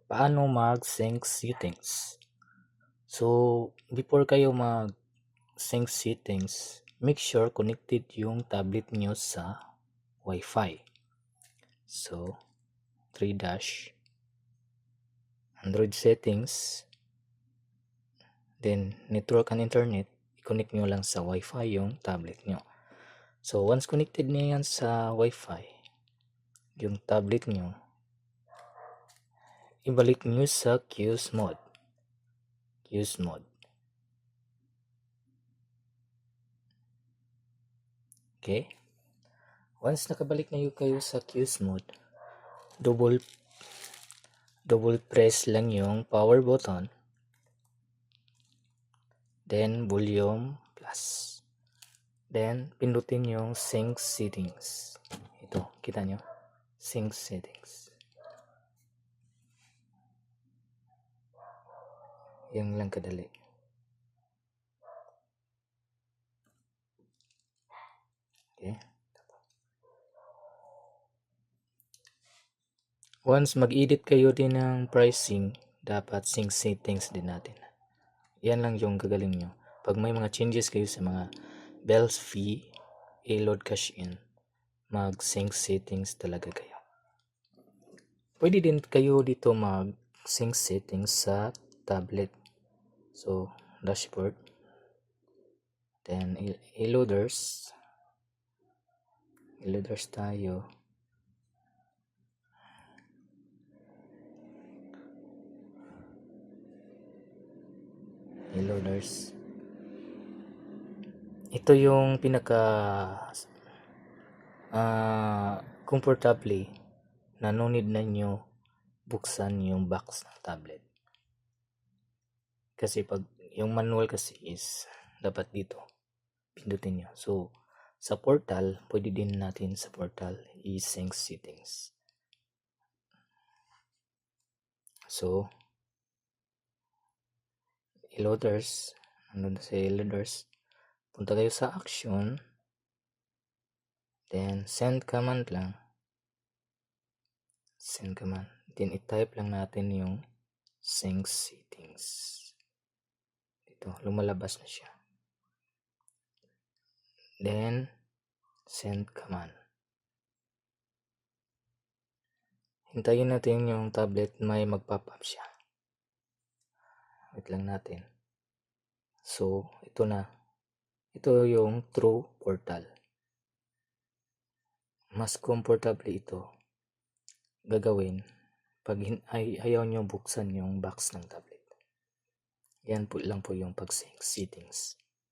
Paano mag-sync settings? So, before kayo mag-sync settings, make sure connected yung tablet nyo sa Wi-Fi. So, 3 dash Android settings, then network and internet, i-connect nyo lang sa Wi-Fi yung tablet nyo. So, once connected na yan sa Wi-Fi, yung tablet nyo, ibalik nyo sa Q's mode. Q's mode. Okay? Once nakabalik na kayo sa Q's mode, double press lang yung power button, then volume plus, then pindutin yung sync settings. Ito, kita nyo? Sync settings. Yan lang kadali. Okay. Once mag-edit kayo din ng pricing, dapat sync settings din natin. Yan lang yung gagaling nyo. Pag may mga changes kayo sa mga bells fee, load cash in, mag-sync settings talaga kayo. Pwede din kayo dito mag-sync settings sa tablet. So, dashboard. Then, loaders. Loaders tayo. Loaders. Ito yung pinaka comfortably na no need na nyo buksan yung box ng tablet. Kasi pag yung manual kasi is dapat dito pindutin nyo. So, sa portal, pwede din natin sa portal i-sync settings. So, loaders, ano sa loaders, punta kayo sa action, then send command lang. Send command. Then i-type lang natin yung sync settings. Ito, lumalabas na siya. Then, send command. Hintayin natin yung tablet may mag-pop up siya. Wait lang natin. So, ito na. Ito yung true portal. Mas comfortable ito gagawin pag ayaw nyo buksan yung box ng tablet. Yan po lang po yung pag-sync settings.